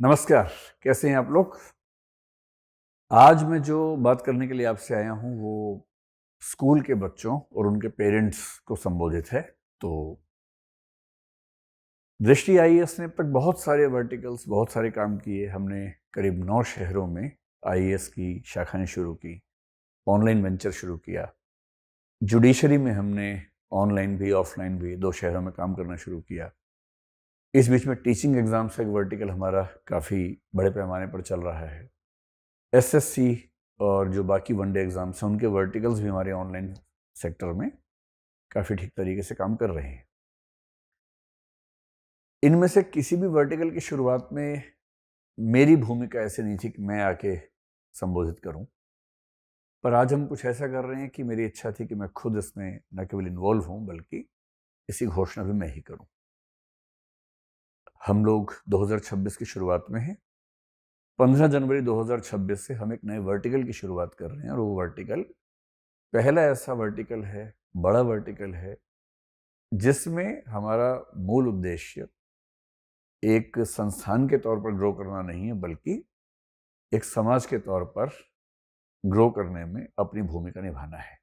नमस्कार। कैसे हैं आप लोग? आज मैं जो बात करने के लिए आपसे आया हूँ वो स्कूल के बच्चों और उनके पेरेंट्स को संबोधित है। तो दृष्टि आईएएस ने अब तक बहुत सारे वर्टिकल्स, बहुत सारे काम किए। हमने करीब 9 शहरों में आईएएस की शाखाएं शुरू की, ऑनलाइन वेंचर शुरू किया। जुडिशरी में हमने ऑनलाइन भी ऑफलाइन भी 2 शहरों में काम करना शुरू किया। इस बीच में टीचिंग एग्जाम्स का एक वर्टिकल हमारा काफ़ी बड़े पैमाने पर चल रहा है। एसएससी और जो बाकी वनडे एग्जाम्स हैं उनके वर्टिकल्स भी हमारे ऑनलाइन सेक्टर में काफ़ी ठीक तरीके से काम कर रहे हैं। इनमें से किसी भी वर्टिकल की शुरुआत में मेरी भूमिका ऐसे नहीं थी कि मैं आके संबोधित करूं, पर आज हम कुछ ऐसा कर रहे हैं कि मेरी इच्छा थी कि मैं खुद इसमें न केवल इन्वॉल्व हूं बल्कि इसकी घोषणा भी मैं ही करूं। हम लोग 2026 की शुरुआत में हैं। 15 जनवरी 2026 से हम एक नए वर्टिकल की शुरुआत कर रहे हैं और वो वर्टिकल पहला ऐसा वर्टिकल है, बड़ा वर्टिकल है, जिसमें हमारा मूल उद्देश्य एक संस्थान के तौर पर ग्रो करना नहीं है बल्कि एक समाज के तौर पर ग्रो करने में अपनी भूमिका निभाना है।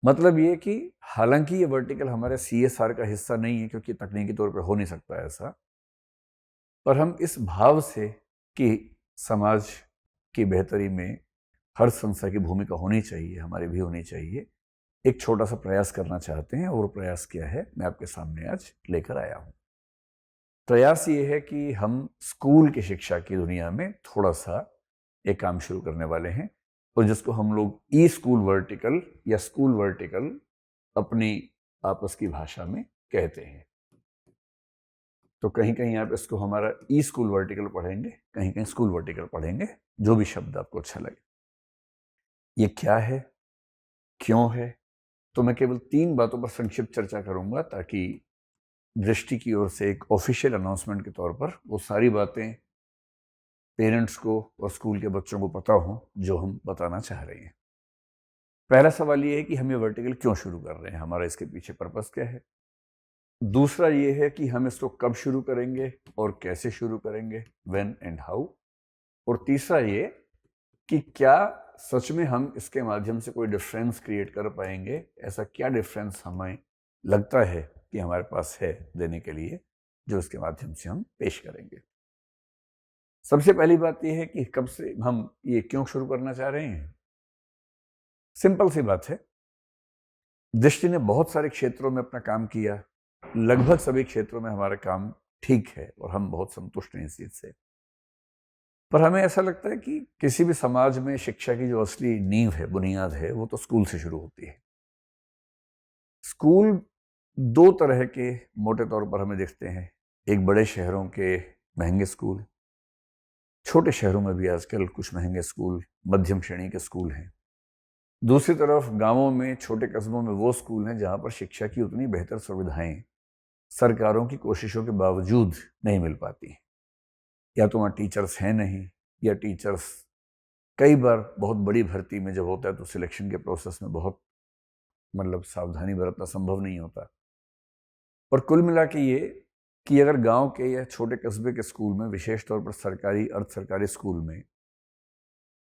मतलब ये कि हालांकि ये वर्टिकल हमारे सीएसआर का हिस्सा नहीं है क्योंकि तकनीकी तौर पर हो नहीं सकता ऐसा, पर हम इस भाव से कि समाज की बेहतरी में हर संस्था की भूमिका होनी चाहिए, हमारी भी होनी चाहिए, एक छोटा सा प्रयास करना चाहते हैं। और प्रयास क्या है मैं आपके सामने आज लेकर आया हूं। प्रयास ये है कि हम स्कूल की शिक्षा की दुनिया में थोड़ा सा एक काम शुरू करने वाले हैं और जिसको हम लोग ई स्कूल वर्टिकल या स्कूल वर्टिकल अपनी आपस की भाषा में कहते हैं। तो कहीं कहीं आप इसको हमारा ई स्कूल वर्टिकल पढ़ेंगे, कहीं कहीं स्कूल वर्टिकल पढ़ेंगे, जो भी शब्द आपको अच्छा लगे। ये क्या है, क्यों है, तो मैं केवल 3 बातों पर संक्षिप्त चर्चा करूंगा ताकि दृष्टि की ओर से एक ऑफिशियल अनाउंसमेंट के तौर पर वो सारी बातें पेरेंट्स को और स्कूल के बच्चों को पता हो जो हम बताना चाह रहे हैं। पहला सवाल ये है कि हम ये वर्टिकल क्यों शुरू कर रहे हैं, हमारा इसके पीछे पर्पस क्या है। दूसरा ये है कि हम इसको कब शुरू करेंगे और कैसे शुरू करेंगे, व्हेन एंड हाउ। और तीसरा ये कि क्या सच में हम इसके माध्यम से कोई डिफरेंस क्रिएट कर पाएंगे, ऐसा क्या डिफरेंस हमें लगता है कि हमारे पास है देने के लिए, जो इसके माध्यम से हम पेश करेंगे। सबसे पहली बात यह है कि कब से हम ये क्यों शुरू करना चाह रहे हैं। सिंपल सी बात है, दृष्टि ने बहुत सारे क्षेत्रों में अपना काम किया, लगभग सभी क्षेत्रों में हमारा काम ठीक है और हम बहुत संतुष्ट हैं इस चीज से। पर हमें ऐसा लगता है कि किसी भी समाज में शिक्षा की जो असली नींव है, बुनियाद है, वो तो स्कूल से शुरू होती है। स्कूल 2 तरह के मोटे तौर पर हमें दिखते हैं। एक बड़े शहरों के महंगे स्कूल, छोटे शहरों में भी आजकल कुछ महंगे स्कूल, मध्यम श्रेणी के स्कूल हैं। दूसरी तरफ गांवों में, छोटे कस्बों में वो स्कूल हैं जहां पर शिक्षा की उतनी बेहतर सुविधाएं सरकारों की कोशिशों के बावजूद नहीं मिल पाती। या तो वहाँ टीचर्स हैं नहीं, या टीचर्स कई बार बहुत बड़ी भर्ती में जब होता है तो सिलेक्शन के प्रोसेस में बहुत सावधानी बरतना संभव नहीं होता। और कुल मिला के ये कि अगर गांव के या छोटे कस्बे के स्कूल में, विशेष तौर पर सरकारी अर्ध सरकारी स्कूल में,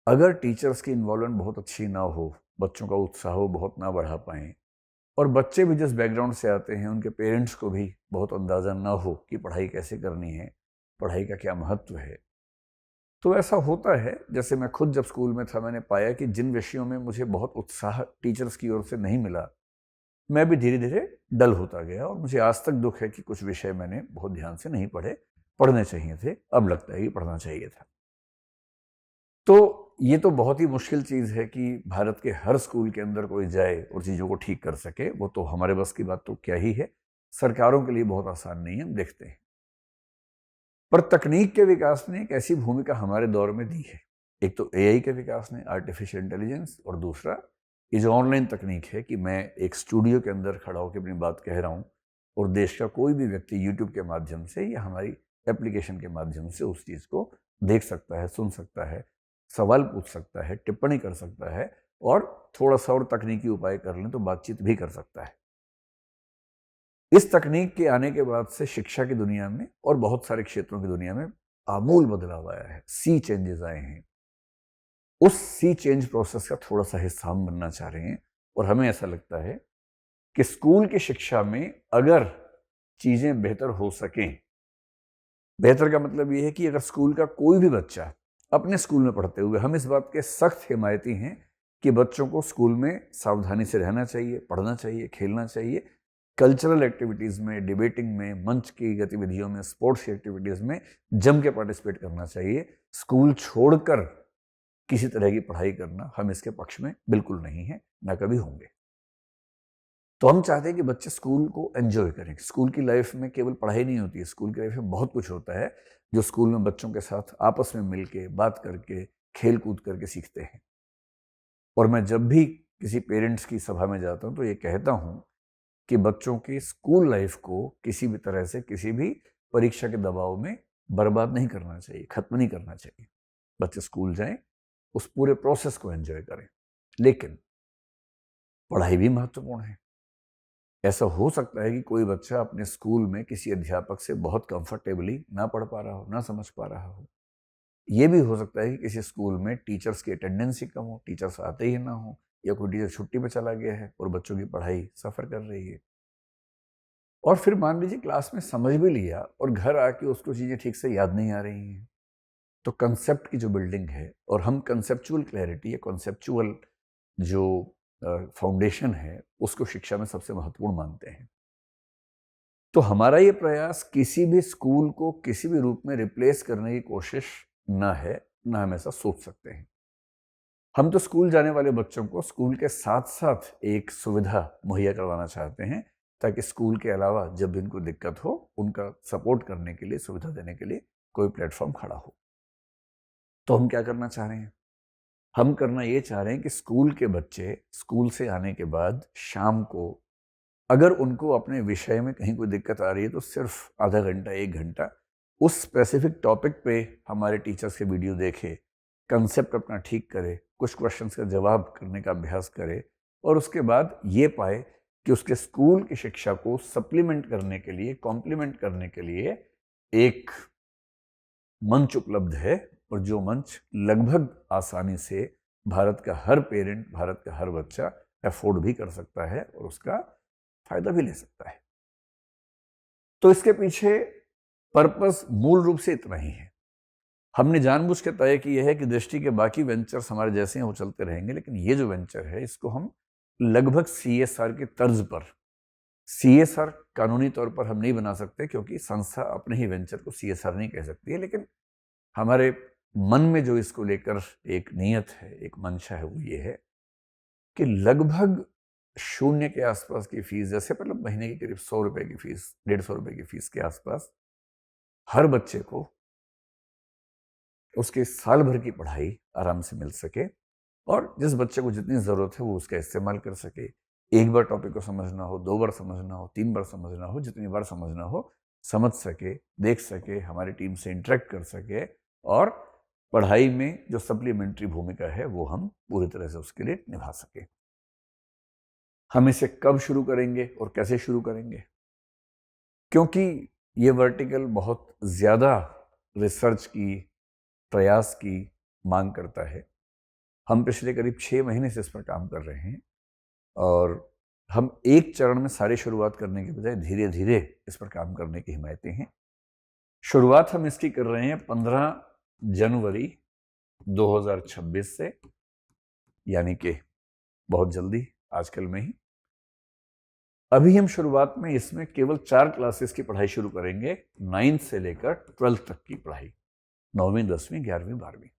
अगर टीचर्स की इन्वॉल्वमेंट बहुत अच्छी ना हो, बच्चों का उत्साह वो बहुत ना बढ़ा पाएँ, और बच्चे भी जिस बैकग्राउंड से आते हैं उनके पेरेंट्स को भी बहुत अंदाज़ा ना हो कि पढ़ाई कैसे करनी है, पढ़ाई का क्या महत्व है, तो ऐसा होता है। जैसे मैं खुद जब स्कूल में था मैंने पाया कि जिन विषयों में मुझे बहुत उत्साह टीचर्स की ओर से नहीं मिला, मैं भी धीरे धीरे डल होता गया और मुझे आज तक दुख है कि कुछ विषय मैंने बहुत ध्यान से नहीं पढ़े, पढ़ने चाहिए थे, अब लगता है कि पढ़ना चाहिए था। तो ये तो बहुत ही मुश्किल चीज़ है कि भारत के हर स्कूल के अंदर कोई जाए और चीज़ों को ठीक कर सके, वो तो हमारे बस की बात तो क्या ही है, सरकारों के लिए बहुत आसान नहीं है, हम देखते हैं। पर तकनीक के विकास ने एक ऐसी भूमिका हमारे दौर में दी है। एक तो एआई के विकास ने, आर्टिफिशियल इंटेलिजेंस, और दूसरा ये जो ऑनलाइन तकनीक है कि मैं एक स्टूडियो के अंदर खड़ा होकर अपनी बात कह रहा हूँ और देश का कोई भी व्यक्ति यूट्यूब के माध्यम से या हमारी एप्लीकेशन के माध्यम से उस चीज़ को देख सकता है, सुन सकता है, सवाल पूछ सकता है, टिप्पणी कर सकता है, और थोड़ा सा और तकनीकी उपाय कर लें तो बातचीत भी कर सकता है। इस तकनीक के आने के बाद से शिक्षा की दुनिया में और बहुत सारे क्षेत्रों की दुनिया में आमूल बदलाव आया है, सी चेंजेस आए हैं। उस सी चेंज प्रोसेस का थोड़ा सा हिस्सा हम बनना चाह रहे हैं और हमें ऐसा लगता है कि स्कूल की शिक्षा में अगर चीजें बेहतर हो सकें, बेहतर का मतलब ये है कि अगर स्कूल का कोई भी बच्चा अपने स्कूल में पढ़ते हुए, हम इस बात के सख्त हिमायती हैं कि बच्चों को स्कूल में सावधानी से रहना चाहिए, पढ़ना चाहिए, खेलना चाहिए, कल्चरल एक्टिविटीज़ में, डिबेटिंग में, मंच की गतिविधियों में, स्पोर्ट्स की एक्टिविटीज़ में जम के पार्टिसिपेट करना चाहिए। स्कूल छोड़कर किसी तरह की पढ़ाई करना हम इसके पक्ष में बिल्कुल नहीं है, ना कभी होंगे। तो हम चाहते हैं कि बच्चे स्कूल को एंजॉय करें। स्कूल की लाइफ में केवल पढ़ाई नहीं होती है, स्कूल की लाइफ में बहुत कुछ होता है जो स्कूल में बच्चों के साथ आपस में मिल के, बात करके, खेल कूद करके सीखते हैं। और मैं जब भी किसी पेरेंट्स की सभा में जाता हूँ तो ये कहता हूँ कि बच्चों की स्कूल लाइफ को किसी भी तरह से, किसी भी परीक्षा के दबाव में बर्बाद नहीं करना चाहिए, खत्म नहीं करना चाहिए। बच्चे स्कूल जाएं, उस पूरे प्रोसेस को एंजॉय करें, लेकिन पढ़ाई भी महत्वपूर्ण है। ऐसा हो सकता है कि कोई बच्चा अपने स्कूल में किसी अध्यापक से बहुत कंफर्टेबली ना पढ़ पा रहा हो, ना समझ पा रहा हो। ये भी हो सकता है कि किसी स्कूल में टीचर्स की अटेंडेंस ही कम हो, टीचर्स आते ही ना हो, या कोई टीचर छुट्टी पे चला गया है और बच्चों की पढ़ाई सफ़र कर रही है। और फिर मान लीजिए क्लास में समझ भी लिया और घर आके उसको चीज़ें ठीक से याद नहीं आ रही हैं। तो कंसेप्ट की जो बिल्डिंग है, और हम कंसेप्चुअल क्लैरिटी या कंसेप्चुअल जो फाउंडेशन है, उसको शिक्षा में सबसे महत्वपूर्ण मानते हैं। तो हमारा ये प्रयास किसी भी स्कूल को किसी भी रूप में रिप्लेस करने की कोशिश ना है, ना हम ऐसा सोच सकते हैं। हम तो स्कूल जाने वाले बच्चों को स्कूल के साथ साथ एक सुविधा मुहैया करवाना चाहते हैं, ताकि स्कूल के अलावा जब भी उनको दिक्कत हो, उनका सपोर्ट करने के लिए, सुविधा देने के लिए कोई प्लेटफॉर्म खड़ा हो। तो हम क्या करना चाह रहे हैं? हम करना ये चाह रहे हैं कि स्कूल के बच्चे स्कूल से आने के बाद शाम को, अगर उनको अपने विषय में कहीं कोई दिक्कत आ रही है, तो सिर्फ आधा घंटा, 1 घंटा उस स्पेसिफिक टॉपिक पे हमारे टीचर्स के वीडियो देखे, कंसेप्ट अपना ठीक करे, कुछ क्वेश्चंस का जवाब करने का अभ्यास करे, और उसके बाद ये पाए कि उसके स्कूल की शिक्षा को सप्लीमेंट करने के लिए, कॉम्प्लीमेंट करने के लिए एक मंच उपलब्ध है, और जो मंच लगभग आसानी से भारत का हर पेरेंट, भारत का हर बच्चा अफोर्ड भी कर सकता है और उसका फायदा भी ले सकता है। तो इसके पीछे पर्पस मूल रूप से इतना ही है। हमने जानबूझ के तय किया है कि दृष्टि के बाकी वेंचर्स हमारे जैसे हैं, वो चलते रहेंगे, लेकिन ये जो वेंचर है, इसको हम लगभग CSR की तर्ज पर, CSR कानूनी तौर पर हम नहीं बना सकते क्योंकि संस्था अपने ही वेंचर को CSR नहीं कह सकती है, लेकिन हमारे मन में जो इसको लेकर एक नीयत है, एक मंशा है, वो ये है कि लगभग 0 के आसपास की फीस, जैसे मतलब महीने की करीब 100 रुपए की फीस, 150 रुपए की फीस के आसपास, हर बच्चे को उसके साल भर की पढ़ाई आराम से मिल सके, और जिस बच्चे को जितनी ज़रूरत है वो उसका इस्तेमाल कर सके। एक बार टॉपिक को समझना हो, 2 बार समझना हो, 3 बार समझना हो, जितनी बार समझना हो, समझ सके, देख सके, हमारी टीम से इंटरेक्ट कर सके, और पढ़ाई में जो सप्लीमेंट्री भूमिका है वो हम पूरी तरह से उसके लिए निभा सके। हम इसे कब शुरू करेंगे और कैसे शुरू करेंगे? क्योंकि ये वर्टिकल बहुत ज़्यादा रिसर्च की, प्रयास की मांग करता है। हम पिछले करीब 6 महीने से इस पर काम कर रहे हैं, और हम एक चरण में सारी शुरुआत करने के बजाय धीरे धीरे इस पर काम करने की हिमायती हैं। शुरुआत हम इसकी कर रहे हैं 15 जनवरी 2026 से, यानी कि बहुत जल्दी, आजकल में ही। अभी हम शुरुआत में इसमें केवल 4 क्लासेस की पढ़ाई शुरू करेंगे, 9th से लेकर 12th तक की पढ़ाई, 9वीं, 10वीं, 11वीं, 12वीं।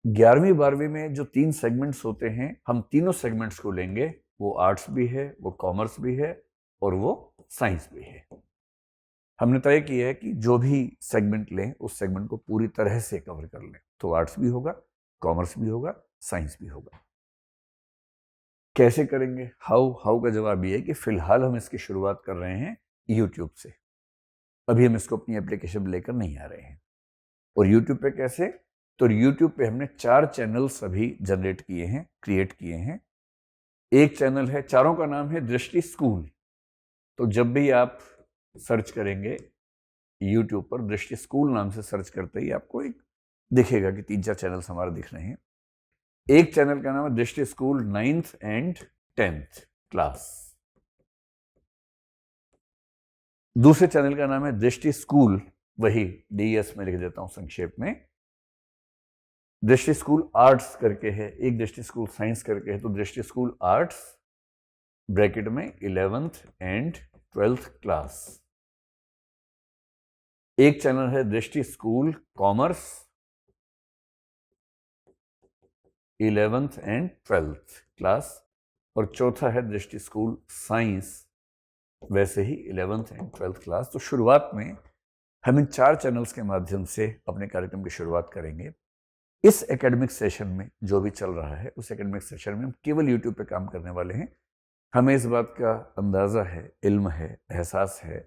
11वीं 12वीं में जो 3 सेगमेंट्स होते हैं, हम तीनों सेगमेंट्स को लेंगे। वो आर्ट्स भी है, वो कॉमर्स भी है, और वो साइंस भी है। हमने तय किया है कि जो भी सेगमेंट लें, उस सेगमेंट को पूरी तरह से कवर कर लें। तो आर्ट्स भी होगा, कॉमर्स भी होगा, साइंस भी होगा। कैसे करेंगे? हाउ का जवाब ये है कि फिलहाल हम इसकी शुरुआत कर रहे हैं यूट्यूब से। अभी हम इसको अपनी एप्लीकेशन में लेकर नहीं आ रहे हैं। और यूट्यूब पे कैसे? तो यूट्यूब पे हमने 4 चैनल्स अभी जनरेट किए हैं, क्रिएट किए हैं। एक चैनल है, चारों का नाम है दृष्टि स्कूल। तो जब भी आप सर्च करेंगे यूट्यूब पर, दृष्टि स्कूल नाम से सर्च करते ही आपको एक दिखेगा कि 3-4 चैनल्स हमारे दिख रहे हैं। एक चैनल का नाम है दृष्टि school 9th and 10th class. दूसरे चैनल का नाम है दृष्टि स्कूल, वही DES में लिख देता हूं संक्षेप में, दृष्टि स्कूल आर्ट्स करके है। एक दृष्टि स्कूल साइंस करके है, तो दृष्टि स्कूल आर्ट्स ब्रैकेट में 11th एंड 12th क्लास। एक चैनल है दृष्टि school commerce 11th and 12th class, और चौथा है दृष्टि स्कूल साइंस, वैसे ही 11th एंड 12th क्लास। तो शुरुआत में हम इन 4 चैनल्स के माध्यम से अपने कार्यक्रम की शुरुआत करेंगे। इस एकेडमिक सेशन में जो भी चल रहा है, उस एकेडमिक सेशन में हम केवल यूट्यूब पे काम करने वाले हैं। हमें इस बात का अंदाज़ा है, इल्म है, एहसास है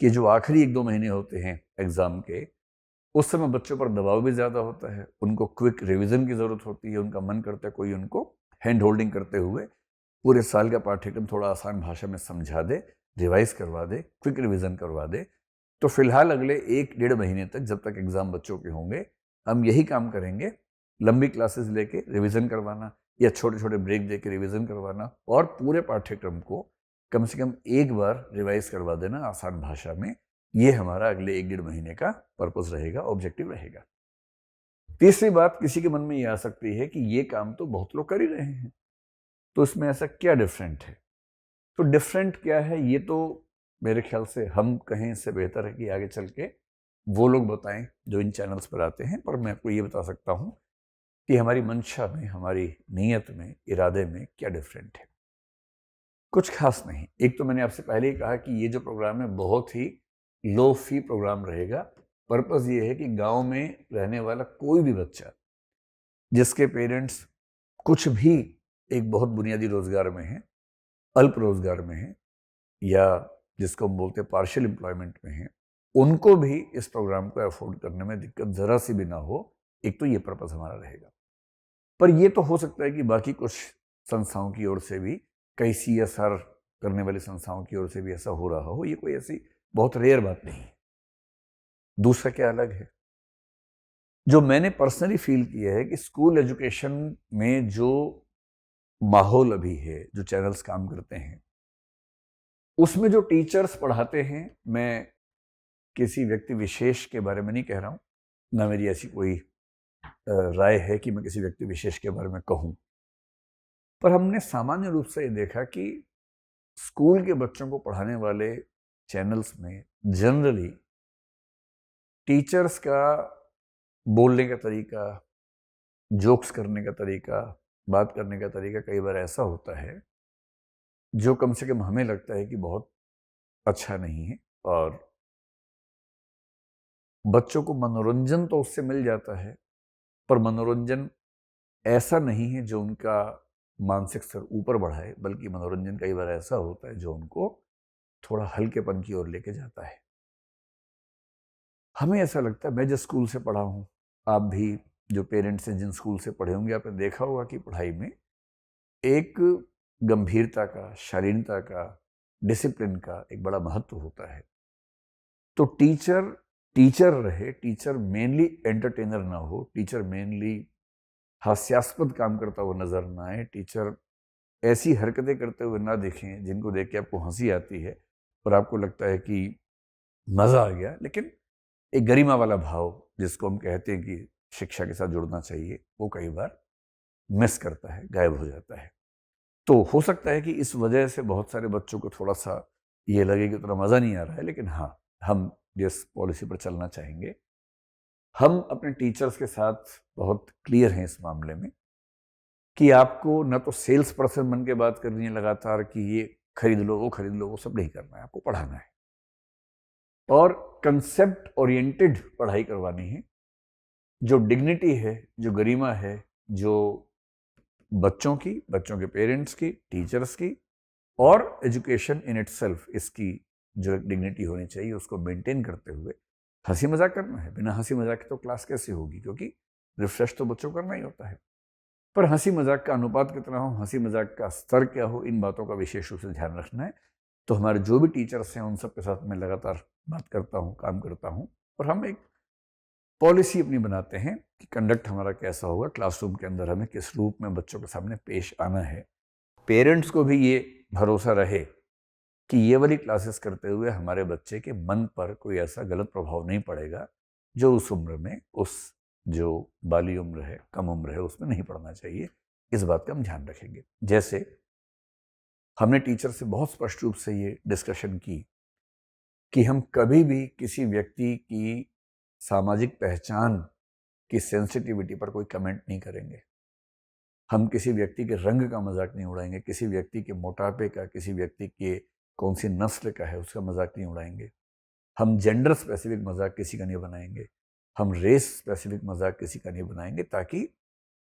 कि जो आखिरी 1-2 महीने होते हैं एग्ज़ाम के, उस समय बच्चों पर दबाव भी ज़्यादा होता है, उनको क्विक रिवीजन की ज़रूरत होती है, उनका मन करता है कोई उनको हैंड होल्डिंग करते हुए पूरे साल का पाठ्यक्रम थोड़ा आसान भाषा में समझा दे, रिवाइज करवा दे, क्विक रिवीजन करवा दे। तो फिलहाल अगले 1-1.5 महीने तक, जब तक एग्ज़ाम बच्चों के होंगे, हम यही काम करेंगे, लंबी क्लासेस लेके रिवीजन करवाना या छोटे छोटे ब्रेक देके रिवीजन करवाना, और पूरे पाठ्यक्रम को कम से कम एक बार रिवाइज करवा देना आसान भाषा में। ये हमारा अगले 1-1.5 महीने का पर्पस रहेगा, ऑब्जेक्टिव रहेगा। तीसरी बात किसी के मन में ये आ सकती है कि ये काम तो बहुत लोग कर ही रहे हैं, तो इसमें ऐसा क्या डिफरेंट है? तो डिफरेंट क्या है, ये तो मेरे ख्याल से हम कहें इससे बेहतर है कि आगे चल के वो लोग बताएं जो इन चैनल्स पर आते हैं। पर मैं आपको ये बता सकता हूं कि हमारी मंशा में, हमारी नीयत में, इरादे में क्या डिफरेंट है। कुछ खास नहीं। एक तो मैंने आपसे पहले ही कहा कि ये जो प्रोग्राम है बहुत ही लो फी प्रोग्राम रहेगा। पर्पस ये है कि गांव में रहने वाला कोई भी बच्चा जिसके पेरेंट्स कुछ भी एक बहुत बुनियादी रोजगार में है, अल्प रोजगार में है, या जिसको हम बोलते हैं पार्शियल एम्प्लॉयमेंट में है, उनको भी इस प्रोग्राम को अफोर्ड करने में दिक्कत जरा सी भी ना हो। एक तो ये पर्पस हमारा रहेगा। पर ये तो हो सकता है कि बाकी कुछ संस्थाओं की ओर से भी, कई CSR करने वाली संस्थाओं की ओर से भी ऐसा हो रहा हो। ये कोई ऐसी बहुत रेयर बात नहीं है। दूसरा क्या अलग है, जो मैंने पर्सनली फील किया है कि स्कूल एजुकेशन में जो माहौल अभी है, जो चैनल्स काम करते हैं, उसमें जो टीचर्स पढ़ाते हैं, मैं किसी व्यक्ति विशेष के बारे में नहीं कह रहा हूं, ना मेरी ऐसी कोई राय है कि मैं किसी व्यक्ति विशेष के बारे में कहूं, पर हमने सामान्य रूप से ये देखा कि स्कूल के बच्चों को पढ़ाने वाले चैनल्स में जनरली टीचर्स का बोलने का तरीका, जोक्स करने का तरीका, बात करने का तरीका कई बार ऐसा होता है जो कम से कम हमें लगता है कि बहुत अच्छा नहीं है। और बच्चों को मनोरंजन तो उससे मिल जाता है, पर मनोरंजन ऐसा नहीं है जो उनका मानसिक स्तर ऊपर बढ़ाए, बल्कि मनोरंजन कई बार ऐसा होता है जो उनको थोड़ा हल्केपन की ओर लेके जाता है। हमें ऐसा लगता है, मैं जिस स्कूल से पढ़ा हूँ, आप भी जो पेरेंट्स हैं जिन स्कूल से पढ़े होंगे, आपने देखा होगा कि पढ़ाई में एक गंभीरता का, शालीनता का, डिसिप्लिन का एक बड़ा महत्व होता है। तो टीचर रहे, टीचर मेनली एंटरटेनर ना हो, टीचर मेनली हास्यास्पद काम करता हुआ नजर ना आए, टीचर ऐसी हरकतें करते हुए ना देखें जिनको देख के आपको हंसी आती है और आपको लगता है कि मजा आ गया, लेकिन एक गरिमा वाला भाव जिसको हम कहते हैं कि शिक्षा के साथ जुड़ना चाहिए, वो कई बार मिस करता है, गायब हो जाता है। तो हो सकता है कि इस वजह से बहुत सारे बच्चों को थोड़ा सा ये लगे कि उतना मज़ा नहीं आ रहा है, लेकिन हाँ, हम जिस पॉलिसी पर चलना चाहेंगे, हम अपने टीचर्स के साथ बहुत क्लियर हैं इस मामले में कि आपको न तो सेल्स पर्सन बन के बात करनी है लगातार कि ये खरीद लो, वो खरीद लो, वो सब नहीं करना है, आपको पढ़ाना है और कंसेप्ट ओरिएंटेड पढ़ाई करवानी है। जो डिग्निटी है, जो गरिमा है, जो बच्चों की, बच्चों के पेरेंट्स की, टीचर्स की और एजुकेशन इन इटसेल्फ, इसकी जो डिग्निटी होनी चाहिए उसको मेंटेन करते हुए हंसी मजाक करना है। बिना हंसी मजाक के तो क्लास कैसे होगी, क्योंकि रिफ्रेश तो बच्चों को करना ही होता है। पर हंसी मजाक का अनुपात कितना हो, हंसी मजाक का स्तर क्या हो, इन बातों का विशेष रूप से ध्यान रखना है। तो हमारे जो भी टीचर्स हैं उन सब के साथ मैं लगातार बात करता हूँ, काम करता हूँ, और हम एक पॉलिसी अपनी बनाते हैं कि कंडक्ट हमारा कैसा होगा, क्लासरूम के अंदर हमें किस रूप में बच्चों के सामने पेश आना है। पेरेंट्स को भी ये भरोसा रहे कि ये वाली क्लासेस करते हुए हमारे बच्चे के मन पर कोई ऐसा गलत प्रभाव नहीं पड़ेगा जो उस उम्र में, उस जो बाली उम्र है, कम उम्र है, उसमें नहीं पड़ना चाहिए। इस बात का हम ध्यान रखेंगे। जैसे हमने टीचर से बहुत स्पष्ट रूप से ये डिस्कशन की कि हम कभी भी किसी व्यक्ति की सामाजिक पहचान की सेंसिटिविटी पर कोई कमेंट नहीं करेंगे। हम किसी व्यक्ति के रंग का मजाक नहीं उड़ाएंगे, किसी व्यक्ति के मोटापे का, किसी व्यक्ति के कौन सी नस्ल का है उसका मजाक नहीं उड़ाएंगे। हम जेंडर स्पेसिफिक मजाक किसी का नहीं बनाएंगे। हम रेस स्पेसिफिक मजाक किसी का नहीं बनाएंगे, ताकि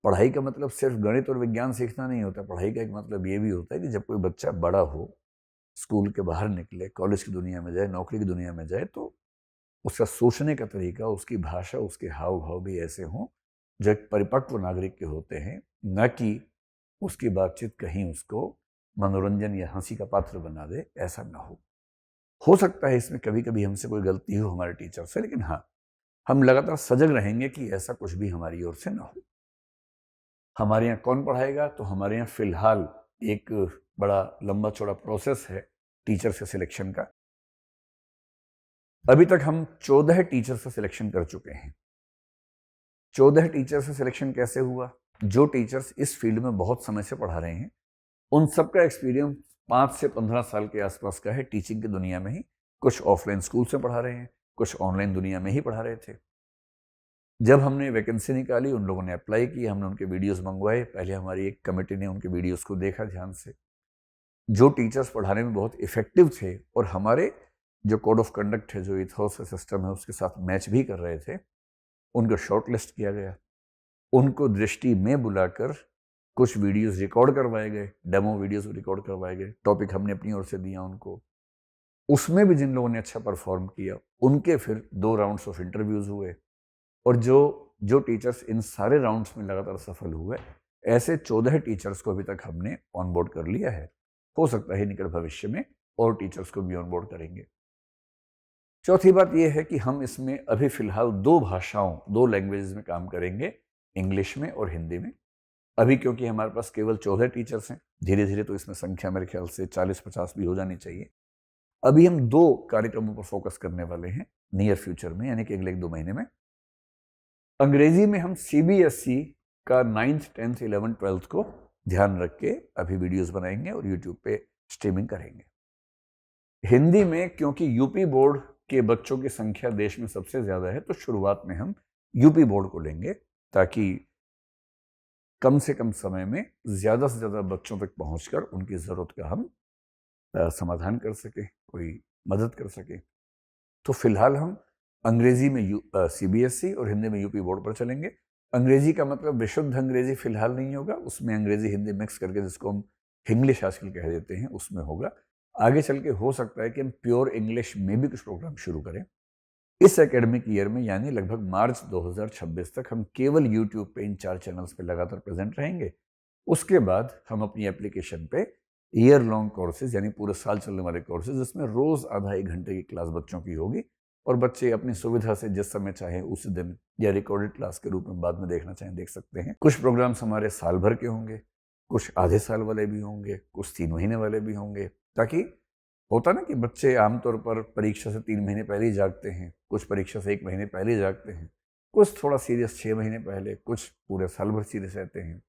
पढ़ाई का मतलब सिर्फ गणित और विज्ञान सीखना नहीं होता। पढ़ाई का एक मतलब ये भी होता है कि जब कोई बच्चा बड़ा हो, स्कूल के बाहर निकले, कॉलेज की दुनिया में जाए, नौकरी की दुनिया में जाए, तो उसका सोचने का तरीका, उसकी भाषा, उसके हाव भाव भी ऐसे हों जो एक परिपक्व नागरिक के होते हैं, न कि उसकी बातचीत कहीं उसको मनोरंजन या हंसी का पात्र बना दे। ऐसा ना हो सकता है इसमें कभी कभी हमसे कोई गलती हो हमारे टीचर से, लेकिन हाँ, हम लगातार सजग रहेंगे कि ऐसा कुछ भी हमारी ओर से ना हो। हमारे यहाँ कौन पढ़ाएगा? तो हमारे यहाँ फिलहाल एक बड़ा लंबा चौड़ा प्रोसेस है टीचर से सिलेक्शन का। अभी तक हम 14 टीचर से सिलेक्शन कर चुके हैं। 14 टीचर से सिलेक्शन कैसे हुआ? जो टीचर्स इस फील्ड में बहुत समय से पढ़ा रहे हैं, उन सबका एक्सपीरियंस 5 से 15 साल के आसपास का है टीचिंग की दुनिया में ही। कुछ ऑफलाइन स्कूल से पढ़ा रहे हैं, कुछ ऑनलाइन दुनिया में ही पढ़ा रहे थे। जब हमने वैकेंसी निकाली, उन लोगों ने अप्लाई किया, हमने उनके वीडियोस मंगवाए। पहले हमारी एक कमेटी ने उनके वीडियोस को देखा ध्यान से। जो टीचर्स पढ़ाने में बहुत इफेक्टिव थे और हमारे जो कोड ऑफ कंडक्ट है, जो इथोस सिस्टम है, उसके साथ मैच भी कर रहे थे, उनको शॉर्ट लिस्ट किया गया। उनको दृष्टि में बुलाकर कुछ वीडियोस रिकॉर्ड करवाए गए, डेमो वीडियोस रिकॉर्ड करवाए गए। टॉपिक हमने अपनी ओर से दिया उनको। उसमें भी जिन लोगों ने अच्छा परफॉर्म किया, उनके फिर 2 राउंड्स ऑफ इंटरव्यूज हुए, और जो जो टीचर्स इन सारे राउंड्स में लगातार सफल हुए, ऐसे 14 टीचर्स को अभी तक हमने ऑन बोर्ड कर लिया है। हो सकता है निकट भविष्य में और टीचर्स को भी ऑन बोर्ड करेंगे। चौथी बात यह है कि हम इसमें अभी फिलहाल 2 भाषाओं, 2 लैंग्वेजेस में काम करेंगे, इंग्लिश में और हिंदी में। अभी क्योंकि हमारे पास केवल 14 टीचर्स हैं, धीरे धीरे तो इसमें संख्या मेरे ख्याल से 40-50 भी हो जानी चाहिए। अभी हम 2 कार्यक्रमों पर फोकस करने वाले हैं नियर फ्यूचर में, यानी कि अगले 1-2 महीने में। अंग्रेजी में हम सीबीएसई का 9th, 10th, 11th, 12th को ध्यान रख के अभी वीडियोस बनाएंगे और यूट्यूब पे स्ट्रीमिंग करेंगे। हिंदी में क्योंकि यूपी बोर्ड के बच्चों की संख्या देश में सबसे ज्यादा है, तो शुरुआत में हम यूपी बोर्ड को लेंगे, ताकि कम से कम समय में ज्यादा से ज्यादा बच्चों तक पहुंचकर उनकी जरूरत का हम समाधान कर सके, कोई मदद कर सके। तो फिलहाल हम अंग्रेजी में सीबीएसई और हिंदी में यूपी बोर्ड पर चलेंगे। अंग्रेजी का मतलब विशुद्ध अंग्रेजी फिलहाल नहीं होगा, उसमें अंग्रेजी हिंदी मिक्स करके, जिसको हम हिंग्लिश आजकल कह देते हैं, उसमें होगा। आगे चल के हो सकता है कि हम प्योर इंग्लिश में भी कुछ प्रोग्राम शुरू करें। इस एकेडमिक ईयर में, यानी लगभग मार्च 2026 तक, हम केवल यूट्यूब पे इन 4 चैनल्स पे लगातार प्रेजेंट रहेंगे। उसके बाद हम अपनी एप्लीकेशन पे ईयर लॉन्ग कोर्सेज, यानी पूरे साल चलने वाले कोर्सेज, जिसमें रोज आधा 1 घंटे की क्लास बच्चों की होगी, और बच्चे अपनी सुविधा से जिस समय चाहें उस दिन, या रिकॉर्डेड क्लास के रूप में बाद में देखना चाहें देख सकते हैं। कुछ प्रोग्राम्स हमारे साल भर के होंगे, कुछ आधे साल वाले भी होंगे, कुछ 3 महीने वाले भी होंगे, ताकि होता ना कि बच्चे आमतौर पर परीक्षा से 3 महीने पहले ही जागते हैं, कुछ परीक्षा से 1 महीने पहले ही जागते हैं, कुछ थोड़ा सीरियस 6 महीने पहले, कुछ पूरे साल भर सीरियस रहते हैं।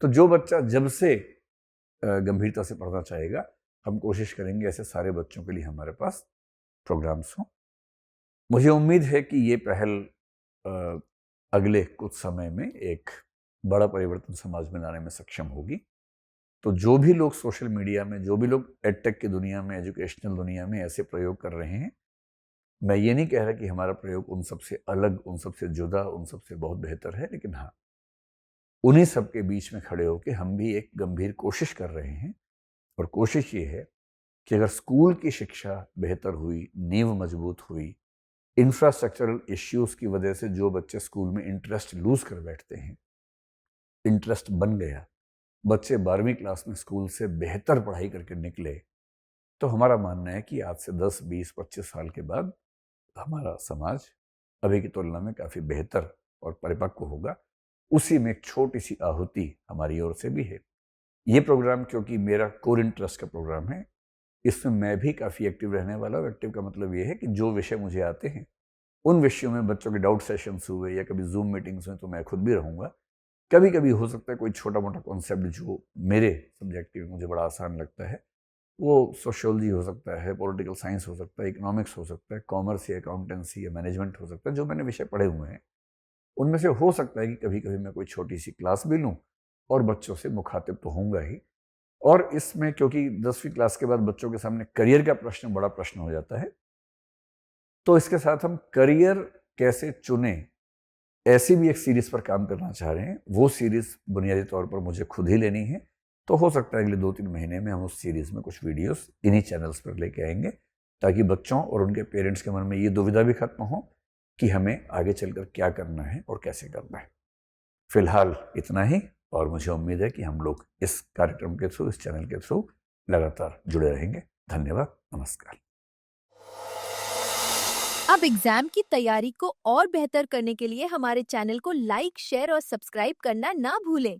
तो जो बच्चा जब से गंभीरता से पढ़ना चाहेगा, हम कोशिश करेंगे ऐसे सारे बच्चों के लिए हमारे पास प्रोग्राम्स हों। मुझे उम्मीद है कि ये पहल अगले कुछ समय में एक बड़ा परिवर्तन समाज में लाने में सक्षम होगी। तो जो भी लोग सोशल मीडिया में, जो भी लोग एडटेक की दुनिया में, एजुकेशनल दुनिया में ऐसे प्रयोग कर रहे हैं, मैं ये नहीं कह रहा कि हमारा प्रयोग उन सबसे अलग, उन सबसे जुदा, उन सबसे बहुत बेहतर है, लेकिन हाँ, उन्हीं सब के बीच में खड़े होकर हम भी एक गंभीर कोशिश कर रहे हैं। और कोशिश ये है कि अगर स्कूल की शिक्षा बेहतर हुई, नींव मजबूत हुई, इंफ्रास्ट्रक्चरल इश्यूज की वजह से जो बच्चे स्कूल में इंटरेस्ट लूज कर बैठते हैं, इंटरेस्ट बन गया, बच्चे 12वीं क्लास में स्कूल से बेहतर पढ़ाई करके निकले, तो हमारा मानना है कि आज से 10, 20, 25 साल के बाद हमारा समाज अभी की तुलना में काफ़ी बेहतर और परिपक्व होगा। उसी में एक छोटी सी आहुति हमारी ओर से भी है। ये प्रोग्राम क्योंकि मेरा कोर इंटरेस्ट का प्रोग्राम है, इसमें मैं भी काफ़ी एक्टिव रहने वाला हूँ। एक्टिव का मतलब ये है कि जो विषय मुझे आते हैं, उन विषयों में बच्चों के डाउट सेशंस हुए या कभी ज़ूम मीटिंग्स में तो मैं खुद भी रहूँगा। कभी-कभी हो सकता है कोई छोटा-मोटा कॉन्सेप्ट जो मेरे सब्जेक्ट में मुझे बड़ा आसान लगता है, वो सोशियोलॉजी हो सकता है, पॉलिटिकल साइंस हो सकता है, इकोनॉमिक्स हो सकता है, कॉमर्स या अकाउंटेंसी या मैनेजमेंट हो सकता है, जो मैंने विषय पढ़े हुए हैं। उनमें से हो सकता है कि कभी-कभी मैं कोई छोटी-सी क्लास भी लूँ और बच्चों से मुखातिब तो होऊँगा ही। और इसमें क्योंकि 10वीं क्लास के बाद बच्चों के सामने करियर का प्रश्न बड़ा प्रश्न हो जाता है, तो इसके साथ हम करियर कैसे चुनें, ऐसी भी एक सीरीज़ पर काम करना चाह रहे हैं। वो सीरीज़ बुनियादी तौर पर मुझे खुद ही लेनी है, तो हो सकता है अगले 2-3 महीने में हम उस सीरीज़ में कुछ वीडियोस इन्हीं चैनल्स पर लेके आएँगे, ताकि बच्चों और उनके पेरेंट्स के मन में ये दुविधा भी खत्म हो कि हमें आगे चलकर क्या करना है और कैसे करना है। फिलहाल इतना ही, और मुझे उम्मीद है कि हम लोग इस कार्यक्रम के थ्रू, इस चैनल के थ्रू लगातार जुड़े रहेंगे। धन्यवाद, नमस्कार। अब एग्जाम की तैयारी को और बेहतर करने के लिए हमारे चैनल को लाइक, शेयर और सब्सक्राइब करना ना भूलें।